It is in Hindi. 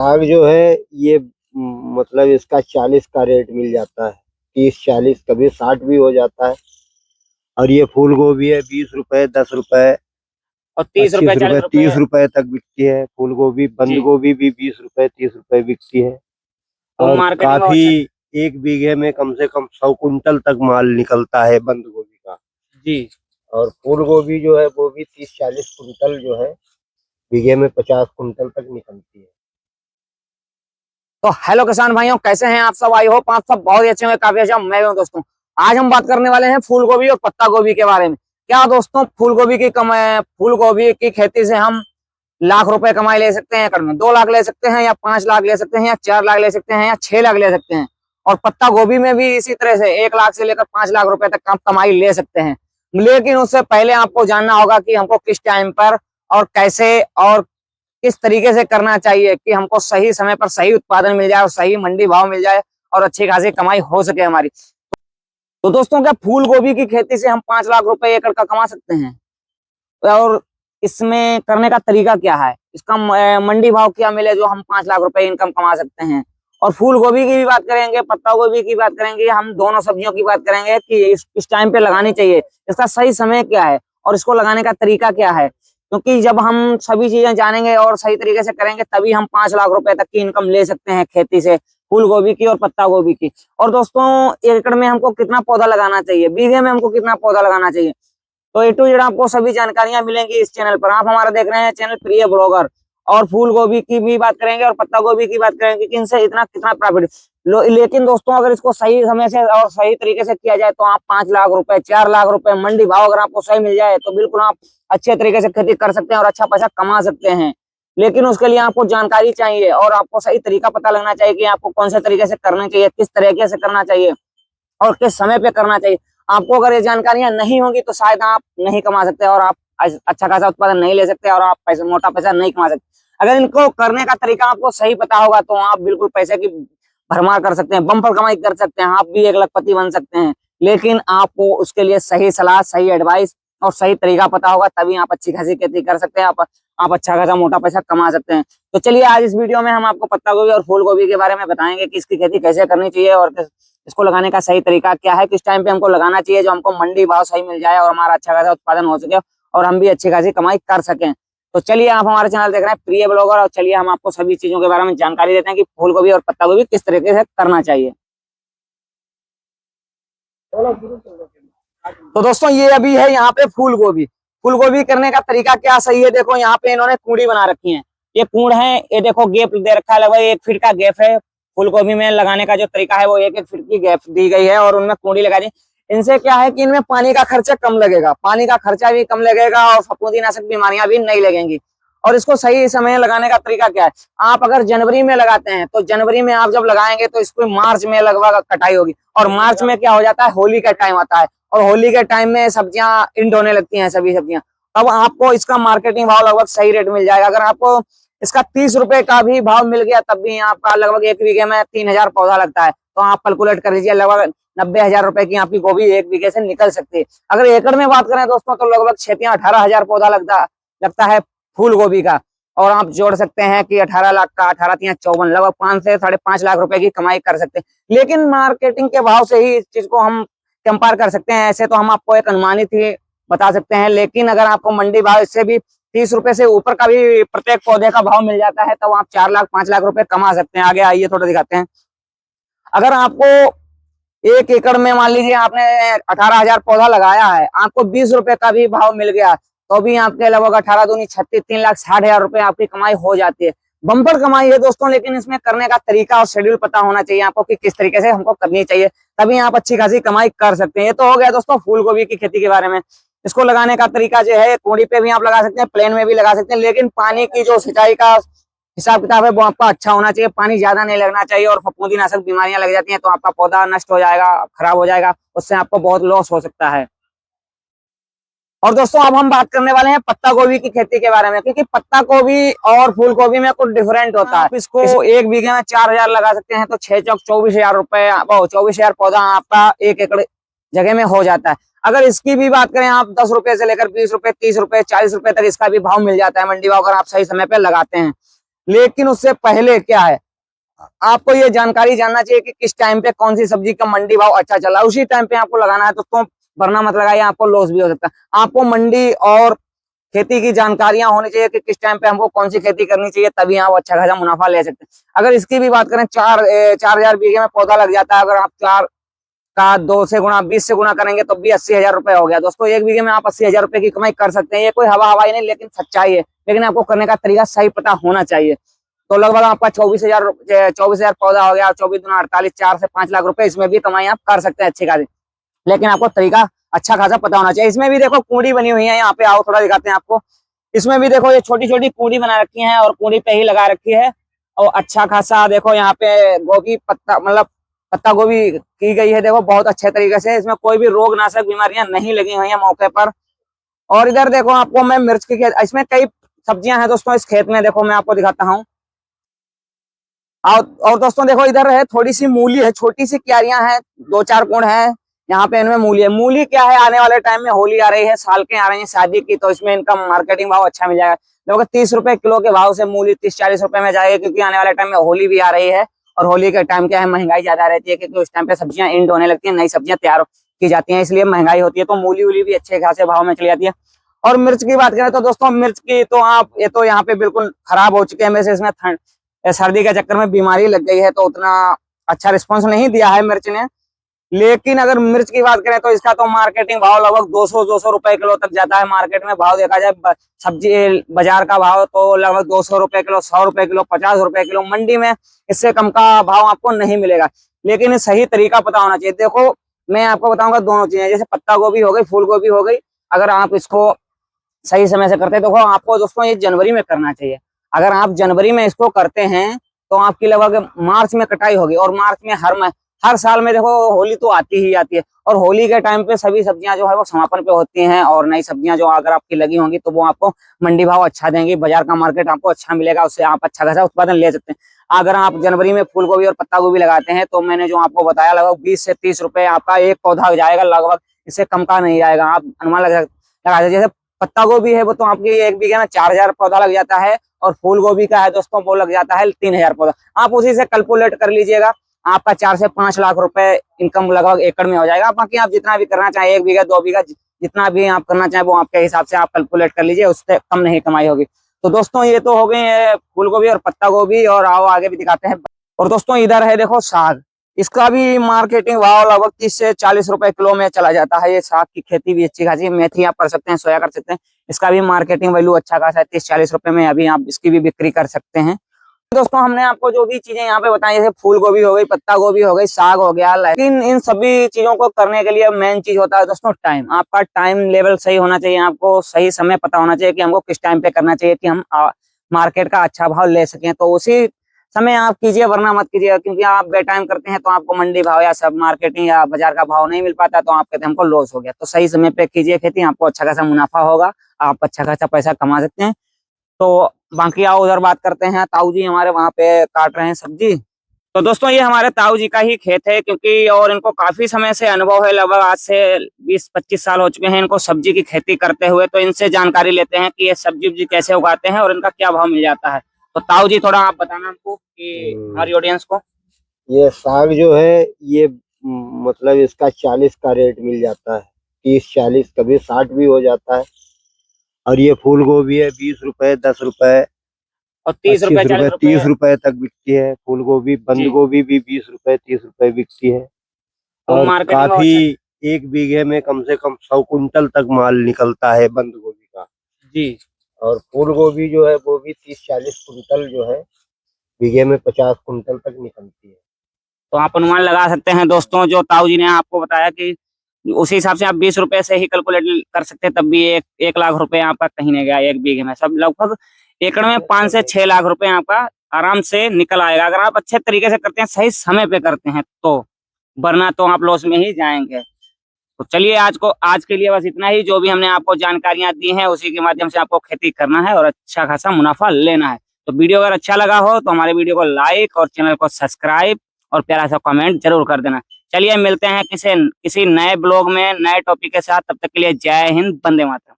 साग जो है ये मतलब इसका 40 का रेट मिल जाता है, 30-40, कभी 60 भी हो जाता है। और ये फूल गोभी है 20 रुपए, 10 रुपए, और 30 रुपए 40 25 रुपए, रुपए 30 रुपए तक बिकती है। फूल गोभी, बंद जी। गोभी भी 20 रुपए, 30 रुपए बिकती है। तो और मार्केटिंग में काफी अच्छा। 1 बीघे में कम से कम 100 कुंटल तक माल निकलता है बंद गोभी का। जी। और फूल गोभी जो है वो भी 30-40 कुंटल जो है, बीघे में 50 कुंटल तक निकलती है। तो हेलो किसान भाइयों, कैसे हैं आप सब? आई होप आप सब बहुत ही अच्छे होंगे, काफी अच्छा। मैं भी हूं दोस्तों। आज हम बात करने वाले हैं फूल गोभी और पत्ता गोभी के बारे में। क्या दोस्तों, फूल गोभी की खेती से हम लाख रुपए कमाई ले सकते हैं एकड़ में, 2 लाख ले सकते हैं, या 5 लाख ले सकते हैं, या 4 लाख ले सकते हैं, या 6 लाख ले सकते हैं। और पत्ता गोभी में भी इसी तरह से 1 लाख से लेकर 5 लाख रुपए तक आप कमाई ले सकते हैं। लेकिन उससे पहले आपको जानना होगा कि हमको किस टाइम पर और कैसे और किस तरीके से करना चाहिए कि हमको सही समय पर सही उत्पादन मिल जाए और सही मंडी भाव मिल जाए और अच्छी खासी कमाई हो सके हमारी। तो दोस्तों, क्या फूल गोभी की खेती से हम 5 लाख रुपए एकड़ का कमा सकते हैं? और इसमें करने का तरीका क्या है, इसका मंडी भाव क्या मिले जो हम 5 लाख रुपए इनकम कमा सकते हैं? और फूल गोभी की भी बात करेंगे, पत्ता गोभी की बात करेंगे, हम दोनों सब्जियों की बात करेंगे कि इस टाइम पे लगानी चाहिए, इसका सही समय क्या है और इसको लगाने का तरीका क्या है। क्योंकि जब हम सभी चीजें जानेंगे और सही तरीके से करेंगे तभी हम 5 लाख रुपए तक की इनकम ले सकते हैं खेती से, फूल गोभी की और पत्ता गोभी की। और दोस्तों, एकड़ में हमको कितना पौधा लगाना चाहिए, बीघे में हमको कितना पौधा लगाना चाहिए, तो ए टू जेड आपको सभी जानकारियां मिलेंगी इस चैनल पर। आप हमारा देख रहे हैं चैनल प्रिय ब्लॉगर। और फूल गोभी की भी बात करेंगे और पत्ता गोभी की बात करेंगे कि इनसे इतना कितना प्रॉफिट। लेकिन दोस्तों, अगर इसको सही समय से और सही तरीके से किया जाए तो आप 5 लाख रुपए, 4 लाख रुपए मंडी भाव अगर आपको सही मिल जाए तो बिल्कुल आप अच्छे तरीके से खेती कर सकते हैं और अच्छा पैसा कमा सकते हैं। लेकिन उसके लिए आपको जानकारी चाहिए और आपको सही तरीका पता लगना चाहिए कि आपको कौन से तरीके से करना चाहिए, किस तरीके से करना चाहिए और किस समय पे करना चाहिए। आपको अगर ये जानकारियां नहीं होंगी तो शायद आप नहीं कमा सकते और आप अच्छा खासा उत्पादन नहीं ले सकते और आप मोटा पैसा नहीं कमा सकते। अगर इनको करने का तरीका आपको सही पता होगा तो आप बिल्कुल पैसे की भरमार कर सकते हैं, बम्पर कमाई कर सकते हैं, आप भी 1 लाखपति बन सकते हैं। लेकिन आपको उसके लिए सही सलाह, सही एडवाइस और सही तरीका पता होगा, तभी आप अच्छी खासी खेती कर सकते हैं, आप अच्छा खासा मोटा पैसा कमा सकते हैं। तो चलिए, आज इस वीडियो में हम आपको पत्ता गोभी और फूल गोभी के बारे में बताएंगे कि इसकी खेती कैसे करनी चाहिए और इसको लगाने का सही तरीका क्या है, किस टाइम पे हमको लगाना चाहिए जो हमको मंडी भाव सही मिल जाए और हमारा अच्छा खासा उत्पादन हो सके और हम भी अच्छी खासी कमाई कर सकें। तो चलिए, आप हमारे चैनल देख रहे हैं प्रिय ब्लॉगर, और चलिए हम आपको सभी चीजों के बारे में जानकारी देते हैं कि फूल गोभी और पत्ता गोभी किस तरीके से करना चाहिए। तो दोस्तों, ये अभी है यहाँ पे फूल गोभी। फूल गोभी करने का तरीका क्या सही है, देखो यहाँ पे इन्होंने कूड़ी बना रखी है। ये कूड़ है, ये देखो गैप दे रखा है, लगभग 1 फीट का गैप है। फूल गोभी में लगाने का जो तरीका है वो 1-1 फीट की गैप दी गई है और उनमें कूड़ी लगा दी। इनसे क्या है कि इनमें पानी का खर्चा कम लगेगा, पानी का खर्चा भी कम लगेगा और फफूंदीनाशक बीमारियां भी नहीं लगेंगी। और इसको सही समय लगाने का तरीका क्या है, आप अगर जनवरी में लगाते हैं तो जनवरी में आप जब लगाएंगे तो इसको मार्च में लगभग कटाई होगी। और मार्च में क्या हो जाता है, होली का टाइम आता है और होली के टाइम में सब्जियां इंड होने लगती हैं, सभी सब्जियां। तब आपको इसका मार्केटिंग भाव लगभग सही रेट मिल जाएगा। अगर आपको इसका 30 रुपए का भी भाव मिल गया तब भी आपका लगभग 1 बीघे में 3,000 पौधा लगता है, तो आप कैलकुलेट कर लीजिए, लगभग 90,000 रुपए की आपकी गोभी 1 बीघे से निकल सकती है। अगर एकड़ में बात करें दोस्तों तो लगभग 18,000 पौधा लगता है फूल गोभी का। और आप जोड़ सकते हैं कि 18 लाख का 18×3 = 54, लगभग 5 से 5.5 लाख रुपए की कमाई कर सकते हैं। लेकिन मार्केटिंग के भाव से ही इस चीज को हम कंपेयर कर सकते हैं। ऐसे तो हम आपको एक अनुमानित ही बता सकते हैं, लेकिन अगर आपको मंडी भाव इससे भी 30 रुपए से ऊपर का भी प्रत्येक पौधे का भाव मिल जाता है तो आप 4 लाख 5 लाख रुपए कमा सकते हैं। आगे आइए थोड़ा दिखाते हैं। अगर आपको 1 एकड़ में मान लीजिए आपने 18,000 पौधा लगाया है, आपको 20 रुपए का भी भाव मिल गया तो भी आपके लगभग 18 दूनी 36, 3,60,000 रुपए आपकी कमाई हो जाती है। बम्पर कमाई है दोस्तों, लेकिन इसमें करने का तरीका और शेड्यूल पता होना चाहिए आपको कि किस तरीके से हमको करनी चाहिए, तभी आप अच्छी खासी कमाई कर सकते हैं। ये तो हो गया दोस्तों फूल गोभी की खेती के बारे में। इसको लगाने का तरीका जो है, कोड़ी पे भी आप लगा सकते हैं, प्लेन में भी लगा सकते हैं, लेकिन पानी की जो सिंचाई का हिसाब किताब है वो आपका अच्छा होना चाहिए, पानी ज्यादा नहीं लगना चाहिए और फफूंदीनाशक बीमारियां लग जाती हैं तो आपका पौधा नष्ट हो जाएगा, खराब हो जाएगा, उससे आपको बहुत लॉस हो सकता है। और दोस्तों, अब हम बात करने वाले हैं पत्ता गोभी की खेती के बारे में, क्योंकि पत्ता गोभी और फूल गोभी में कुछ डिफरेंट होता है। इसको 1 बीघे में 4,000 लगा सकते हैं तो 6 चौक 24,000 रुपए, 24,000 पौधा आपका 1 एकड़ जगह में हो जाता है। अगर इसकी भी बात करें, आप 10 रुपए से लेकर 20 रुपए, 30 रुपए, 40 रुपए तक इसका भी भाव मिल जाता है मंडी भाव, अगर आप सही समय पे लगाते हैं। लेकिन उससे पहले क्या है, आपको ये जानकारी जानना चाहिए कि किस टाइम पे कौन सी सब्जी का मंडी भाव अच्छा चला है, उसी टाइम पे आपको लगाना है दोस्तों, वरना मत लगाइए, आपको लॉस भी हो सकता है। आपको मंडी और खेती की जानकारियां होनी चाहिए कि किस टाइम पे हमको कौन सी खेती करनी चाहिए, तभी आप अच्छा खासा मुनाफा ले सकते हैं। अगर इसकी भी बात करें, 4,000 बीघे में पौधा लग जाता है, अगर आप 4 का 2 से गुणा 20 से गुणा करेंगे तो भी 80,000 रुपए हो गया दोस्तों। एक बीघे में आप 80,000 रुपए की कमाई कर सकते हैं। ये कोई हवाई नहीं, लेकिन सच्चाई है, लेकिन आपको करने का तरीका सही पता होना चाहिए। तो लगभग आपका 24,000 पौधा हो गया, 24 दूना 48, 4 से 5 लाख रुपए इसमें भी कमाई आप कर सकते हैं अच्छी खासी, लेकिन आपको तरीका अच्छा खासा पता होना चाहिए। इसमें भी देखो कूड़ी बनी हुई है, यहाँ पे आओ थोड़ा दिखाते हैं आपको। इसमें भी देखो ये छोटी छोटी कूड़ी बना रखी है और कूड़ी पे ही लगा रखी है, और अच्छा खासा देखो यहाँ पे गोभी पत्ता, मतलब पत्ता गोभी की गई है, देखो बहुत अच्छे तरीके से। इसमें कोई भी रोग नाशक बीमारियां नहीं लगी हुई है मौके पर। और इधर देखो आपको मैं मिर्च की खेत, इसमें कई सब्जियां हैं दोस्तों इस खेत में, देखो मैं आपको दिखाता हूँ। और दोस्तों देखो इधर है थोड़ी सी मूली है, छोटी सी क्यारियां हैं, 2-4 कुंड है यहाँ पे, इनमें मूली है। मूली क्या है, आने वाले टाइम में होली आ रही है, साल के आ रही है शादी की, तो इसमें इनका मार्केटिंग भाव अच्छा मिल जाएगा। देखो 30 रुपए किलो के भाव से मूली 30-40 रुपए में जाएगी, क्योंकि आने वाले टाइम में होली भी आ रही है। और होली के टाइम क्या है, महंगाई ज्यादा रहती है, क्योंकि उस टाइम पे सब्जियां एंड होने लगती है, नई सब्जियां तैयार की जाती है, इसलिए महंगाई होती है, तो मूली वूली भी अच्छे खासे भाव में चली जाती है। और मिर्च की बात करें तो दोस्तों मिर्च की तो आप, ये तो यहाँ पे बिल्कुल खराब हो चुके हैं, वैसे इसमें सर्दी के चक्कर में बीमारी लग गई है, तो उतना अच्छा रिस्पॉन्स नहीं दिया है मिर्च ने। लेकिन अगर मिर्च की बात करें तो इसका तो मार्केटिंग भाव लगभग 200 रुपए किलो तक जाता है मार्केट में भाव। देखा जाए सब्जी बाजार का भाव तो लगभग 200 रुपए किलो, 100 रुपए किलो, 50 रुपए किलो, मंडी में इससे कम का भाव आपको नहीं मिलेगा। लेकिन सही तरीका पता होना चाहिए। देखो मैं आपको बताऊंगा दोनों चीजें, जैसे पत्ता गोभी हो गई, फूल गोभी हो गई, अगर आप इसको सही समय से करते हैं, देखो आपको दोस्तों ये जनवरी में करना चाहिए। अगर आप जनवरी में इसको करते हैं तो आपकी लगभग मार्च में कटाई होगी, और मार्च में हर साल में देखो होली तो आती ही आती है, और होली के टाइम पे सभी सब्जियां जो है वो समापन पे होती हैं, और नई सब्जियां जो अगर आपकी लगी होंगी तो वो आपको मंडी भाव अच्छा देंगी, बाजार का मार्केट आपको अच्छा मिलेगा, उससे आप अच्छा खासा उत्पादन ले सकते हैं। अगर आप जनवरी में फूल गोभी और पत्ता गोभी लगाते हैं तो मैंने जो आपको बताया लगभग 20 से 30 रुपए आपका एक पौधा जाएगा, लगभग इससे कम का नहीं जाएगा। आप अनुमान लगा जैसे पत्ता गोभी है वो तो आपकी एक बीघे में 4,000 पौधा लग जाता है, और फूल गोभी का है दोस्तों वो लग जाता है 3,000 पौधा। आप उसी से कैलकुलेट कर लीजिएगा, आपका 4 से 5 लाख रुपए इनकम लगभग एकड़ में हो जाएगा। बाकी आप जितना भी करना चाहें, 1 बीघा 2 बीघा जितना भी आप करना चाहें वो आपके हिसाब से आप कैलकुलेट कर लीजिए, उससे कम नहीं कमाई होगी। तो दोस्तों ये तो हो गई फूल गोभी और पत्ता गोभी, और आओ आगे भी दिखाते हैं। और दोस्तों इधर है देखो साग, इसका भी मार्केटिंग भाव लगभग 30 से 40 रुपए किलो में चला जाता है। ये साग की खेती भी अच्छी खासी, मेथी आप कर सकते हैं, सोया कर सकते हैं, इसका भी मार्केटिंग वैल्यू अच्छा खासा है, 30-40 रुपए में अभी आप इसकी भी बिक्री कर सकते हैं। दोस्तों हमने आपको जो भी चीजें यहाँ पे बताई, जैसे फूल गोभी हो गई, पत्ता गोभी हो गई, साग हो गया, लेकिन इन सभी चीजों को करने के लिए मेन चीज होता है दोस्तों टाइम। आपका टाइम लेवल सही होना चाहिए, आपको सही समय पता होना चाहिए कि हमको किस टाइम पे करना चाहिए कि हम मार्केट का अच्छा भाव ले सकें, तो उसी समय आप कीजिए, वरना मत कीजिए, क्योंकि आप बेटाइम करते हैं तो आपको मंडी भाव या सब मार्केटिंग या बाजार का भाव नहीं मिल पाता, तो आप कहते हैं हमको लॉस हो गया। तो सही समय पे कीजिए खेती, आपको अच्छा खासा मुनाफा होगा, आप अच्छा खासा पैसा कमा सकते हैं। तो बाकी आओ उधर बात करते हैं, ताऊ जी हमारे वहां पे काट रहे हैं सब्जी। तो दोस्तों ये हमारे ताऊ जी का ही खेत है, क्योंकि और इनको काफी समय से अनुभव है, लगभग आज से 20-25 साल हो चुके हैं इनको सब्जी की खेती करते हुए। तो इनसे जानकारी लेते हैं कि ये सब्जी उब्जी कैसे उगाते हैं और इनका क्या भाव मिल जाता है। तो ताऊ जी थोड़ा आप बताना हमको कि हमारी ऑडियंस को। ये साग जो है ये मतलब इसका 40 का रेट मिल जाता है, 30-40, कभी 60 भी हो जाता है। और ये फूल गोभी है 20 रुपए, 10 रुपए, और 30 रुपए 40 रुपए 30 रुपए तक बिकती है। फूल गोभी, बंद गोभी भी 20 रुपए 30 रुपए बिकती है। तो और मार्केटिंग काफी एक बीघे में कम से कम 100 कुंटल तक माल निकलता है बंद गोभी का जी। और फूल गोभी जो है वो भी 30-40 कुंटल जो है बीघे में 50 कुंटल तक निकलती है। तो आप अनुमान लगा सकते हैं दोस्तों, जो ताऊ जी ने आपको बताया कि उसी हिसाब से आप 20 रुपए से ही कैलकुलेट कर सकते हैं, तब भी 1 लाख रुपए आपका कहीं नहीं गया एक बीघे में। सब लगभग एकड़ में 5 से 6 लाख रुपए आपका आराम से निकल आएगा, अगर आप अच्छे तरीके से करते हैं, सही समय पे करते हैं तो, वरना तो आप लॉस में ही जाएंगे। तो चलिए आज के लिए बस इतना ही। जो भी हमने आपको जानकारियां दी हैं उसी के माध्यम से आपको खेती करना है और अच्छा खासा मुनाफा लेना है। तो वीडियो अगर अच्छा लगा हो तो हमारे वीडियो को लाइक और चैनल को सब्सक्राइब और प्यारा सा कमेंट जरूर कर देना। चलिए मिलते हैं किसी नए ब्लॉग में नए टॉपिक के साथ, तब तक के लिए जय हिंद, वंदे मातरम।